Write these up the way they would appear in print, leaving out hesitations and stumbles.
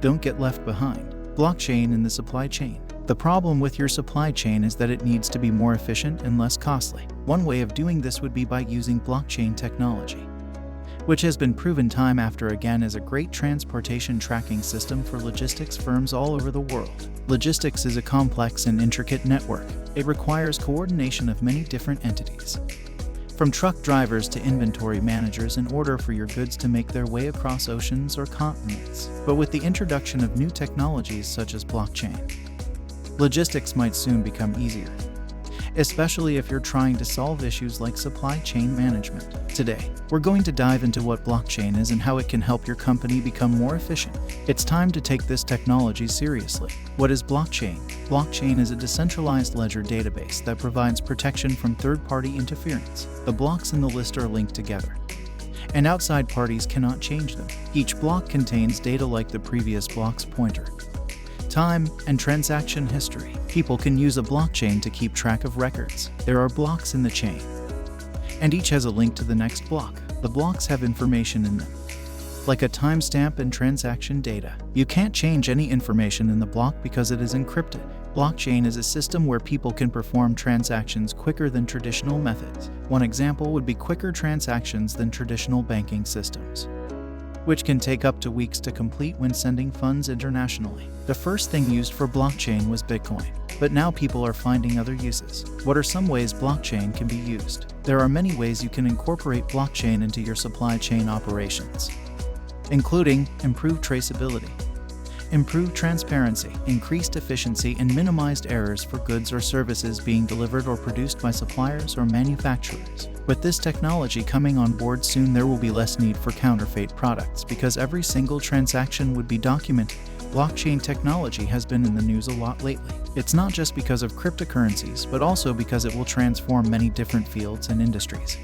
Don't get left behind. Blockchain in the supply chain. The problem with your supply chain is that it needs to be more efficient and less costly. One way of doing this would be by using blockchain technology, which has been proven time after again as a great transportation tracking system for logistics firms all over the world. Logistics is a complex and intricate network. It requires coordination of many different entities, from truck drivers to inventory managers, in order for your goods to make their way across oceans or continents. But with the introduction of new technologies such as blockchain, logistics might soon become easier, especially if you're trying to solve issues like supply chain management. Today, we're going to dive into what blockchain is and how it can help your company become more efficient. It's time to take this technology seriously. What is blockchain? Blockchain is a decentralized ledger database that provides protection from third-party interference. The blocks in the list are linked together, and outside parties cannot change them. Each block contains data like the previous block's pointer, time, and transaction history. People can use a blockchain to keep track of records. There are blocks in the chain, and each has a link to the next block. The blocks have information in them, like a timestamp and transaction data. You can't change any information in the block because it is encrypted. Blockchain is a system where people can perform transactions quicker than traditional methods. One example would be quicker transactions than traditional banking systems, which can take up to weeks to complete when sending funds internationally. The first thing used for blockchain was Bitcoin, but now people are finding other uses. What are some ways blockchain can be used? There are many ways you can incorporate blockchain into your supply chain operations, including improved traceability, improved transparency, increased efficiency, and minimized errors for goods or services being delivered or produced by suppliers or manufacturers. With this technology coming on board soon, there will be less need for counterfeit products because every single transaction would be documented. Blockchain technology has been in the news a lot lately. It's not just because of cryptocurrencies, but also because it will transform many different fields and industries,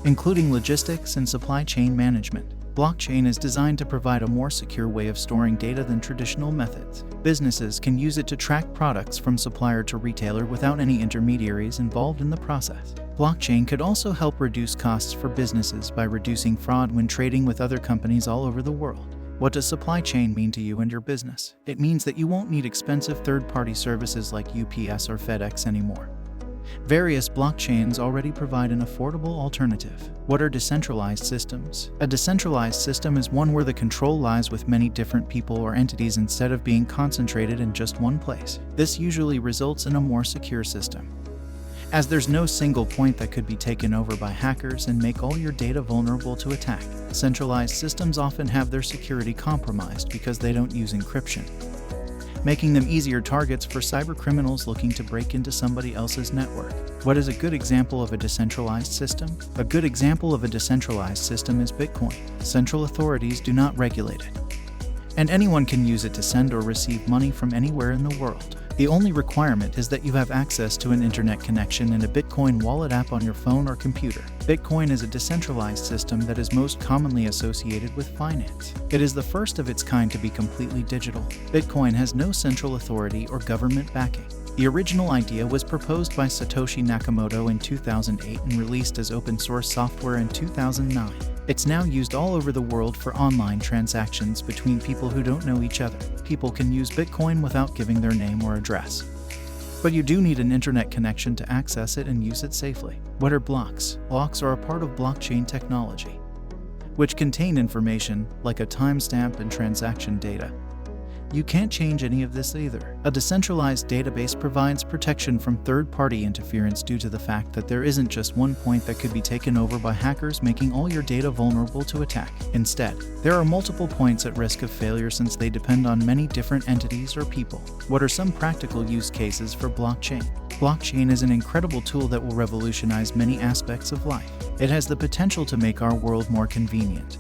including logistics and supply chain management. Blockchain is designed to provide a more secure way of storing data than traditional methods. Businesses can use it to track products from supplier to retailer without any intermediaries involved in the process. Blockchain could also help reduce costs for businesses by reducing fraud when trading with other companies all over the world. What does supply chain mean to you and your business? It means that you won't need expensive third-party services like UPS or FedEx anymore. Various blockchains already provide an affordable alternative. What are decentralized systems? A decentralized system is one where the control lies with many different people or entities instead of being concentrated in just one place. This usually results in a more secure system, as there's no single point that could be taken over by hackers and make all your data vulnerable to attack. Centralized systems often have their security compromised because they don't use encryption, making them easier targets for cybercriminals looking to break into somebody else's network. What is a good example of a decentralized system? A good example of a decentralized system is Bitcoin. Central authorities do not regulate it, and anyone can use it to send or receive money from anywhere in the world. The only requirement is that you have access to an internet connection and a Bitcoin wallet app on your phone or computer. Bitcoin is a decentralized system that is most commonly associated with finance. It is the first of its kind to be completely digital. Bitcoin has no central authority or government backing. The original idea was proposed by Satoshi Nakamoto in 2008 and released as open source software in 2009. It's now used all over the world for online transactions between people who don't know each other. People can use Bitcoin without giving their name or address, but you do need an internet connection to access it and use it safely. What are blocks? Blocks are a part of blockchain technology, which contain information like a timestamp and transaction data. You can't change any of this either. A decentralized database provides protection from third-party interference due to the fact that there isn't just one point that could be taken over by hackers, making all your data vulnerable to attack. Instead, there are multiple points at risk of failure since they depend on many different entities or people. What are some practical use cases for blockchain? Blockchain is an incredible tool that will revolutionize many aspects of life. It has the potential to make our world more convenient,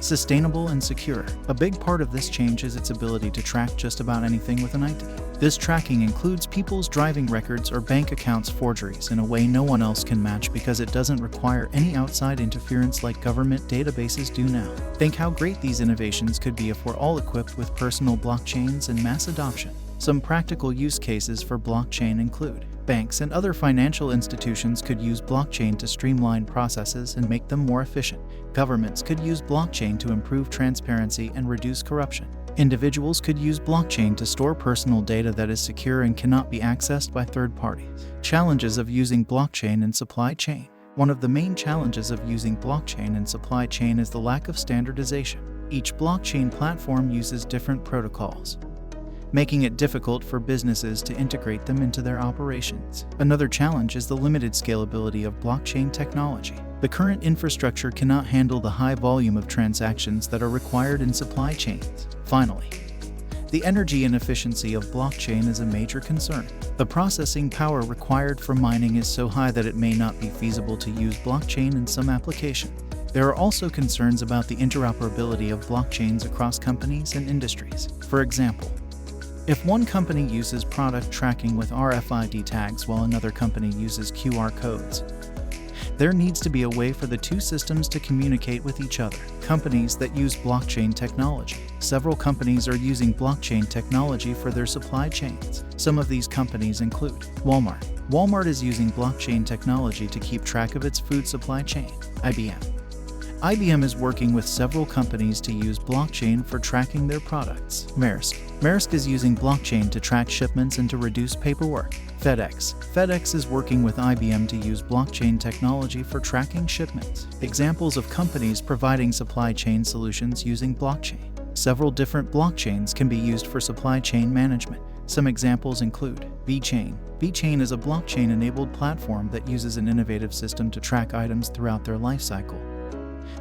sustainable, and secure. A big part of this change is its ability to track just about anything with an ID. This tracking includes people's driving records or bank accounts forgeries in a way no one else can match because it doesn't require any outside interference like government databases do now. Think how great these innovations could be if we're all equipped with personal blockchains and mass adoption. Some practical use cases for blockchain include: banks and other financial institutions could use blockchain to streamline processes and make them more efficient. Governments could use blockchain to improve transparency and reduce corruption. Individuals could use blockchain to store personal data that is secure and cannot be accessed by third parties. Challenges of using blockchain in supply chain. One of the main challenges of using blockchain in supply chain is the lack of standardization. Each blockchain platform uses different protocols, making it difficult for businesses to integrate them into their operations. Another challenge is the limited scalability of blockchain technology. The current infrastructure cannot handle the high volume of transactions that are required in supply chains. Finally, the energy and efficiency of blockchain is a major concern. The processing power required for mining is so high that it may not be feasible to use blockchain in some applications. There are also concerns about the interoperability of blockchains across companies and industries. For example, if one company uses product tracking with RFID tags while another company uses QR codes, there needs to be a way for the two systems to communicate with each other. Companies that use blockchain technology. Several companies are using blockchain technology for their supply chains. Some of these companies include Walmart. Walmart is using blockchain technology to keep track of its food supply chain. IBM is working with several companies to use blockchain for tracking their products. Maersk is using blockchain to track shipments and to reduce paperwork. FedEx is working with IBM to use blockchain technology for tracking shipments. Examples of companies providing supply chain solutions using blockchain. Several different blockchains can be used for supply chain management. Some examples include VeChain. VeChain is a blockchain-enabled platform that uses an innovative system to track items throughout their life cycle,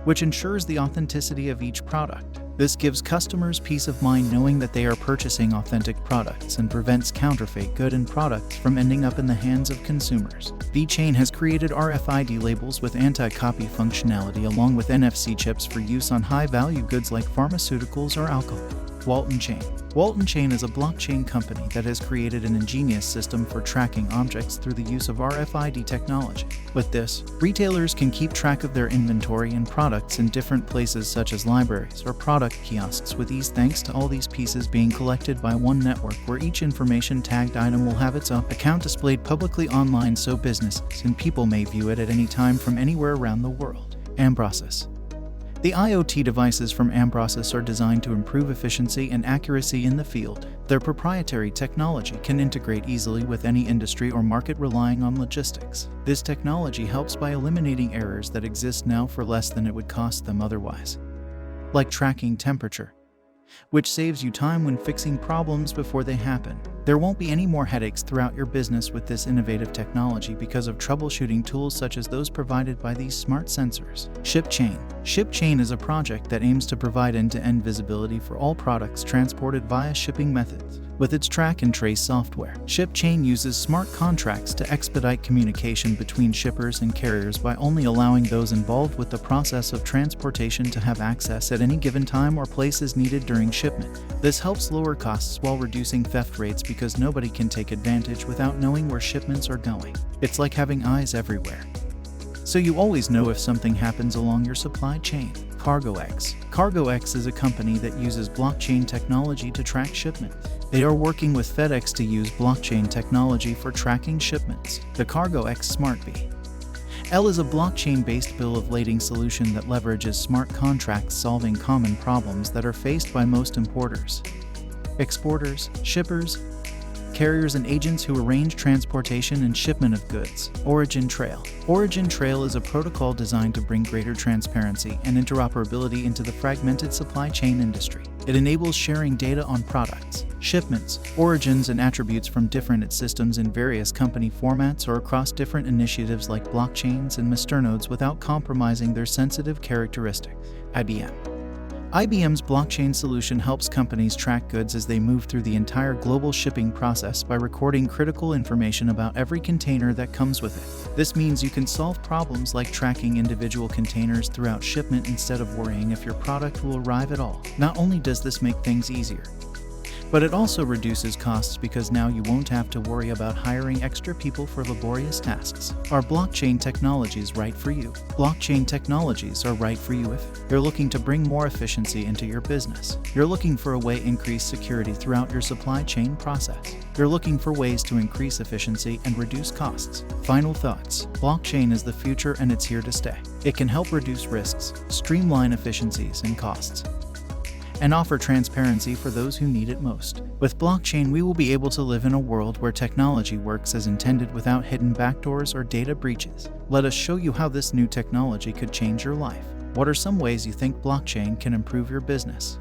which ensures the authenticity of each product. This gives customers peace of mind knowing that they are purchasing authentic products and prevents counterfeit goods and products from ending up in the hands of consumers. VeChain has created RFID labels with anti-copy functionality along with NFC chips for use on high-value goods like pharmaceuticals or alcohol. Walton Chain is a blockchain company that has created an ingenious system for tracking objects through the use of RFID technology. With this, retailers can keep track of their inventory and products in different places such as libraries or product kiosks with ease thanks to all these pieces being collected by one network where each information tagged item will have its own account displayed publicly online so businesses and people may view it at any time from anywhere around the world. Amprocess. The IoT devices from Amprocess are designed to improve efficiency and accuracy in the field. Their proprietary technology can integrate easily with any industry or market relying on logistics. This technology helps by eliminating errors that exist now for less than it would cost them otherwise, like tracking temperature, which saves you time when fixing problems before they happen. There won't be any more headaches throughout your business with this innovative technology because of troubleshooting tools such as those provided by these smart sensors. ShipChain. ShipChain is a project that aims to provide end-to-end visibility for all products transported via shipping methods. With its track and trace software, ShipChain uses smart contracts to expedite communication between shippers and carriers by only allowing those involved with the process of transportation to have access at any given time or place as needed during shipment. This helps lower costs while reducing theft rates because nobody can take advantage without knowing where shipments are going. It's like having eyes everywhere, so you always know if something happens along your supply chain. CargoX. CargoX is a company that uses blockchain technology to track shipments. They are working with FedEx to use blockchain technology for tracking shipments. The CargoX SmartBee. L is a blockchain-based bill of lading solution that leverages smart contracts solving common problems that are faced by most importers, exporters, shippers, carriers and agents who arrange transportation and shipment of goods. Origin Trail. Origin Trail is a protocol designed to bring greater transparency and interoperability into the fragmented supply chain industry. It enables sharing data on products, shipments, origins, and attributes from different systems in various company formats or across different initiatives like blockchains and masternodes without compromising their sensitive characteristics. IBM's blockchain solution helps companies track goods as they move through the entire global shipping process by recording critical information about every container that comes with it. This means you can solve problems like tracking individual containers throughout shipment instead of worrying if your product will arrive at all. Not only does this make things easier, but it also reduces costs because now you won't have to worry about hiring extra people for laborious tasks. Are blockchain technologies right for you? Blockchain technologies are right for you if you're looking to bring more efficiency into your business. You're looking for a way to increase security throughout your supply chain process. You're looking for ways to increase efficiency and reduce costs. Final thoughts. Blockchain is the future and it's here to stay. It can help reduce risks, streamline efficiencies and costs, and offer transparency for those who need it most. With blockchain, we will be able to live in a world where technology works as intended without hidden backdoors or data breaches. Let us show you how this new technology could change your life. What are some ways you think blockchain can improve your business?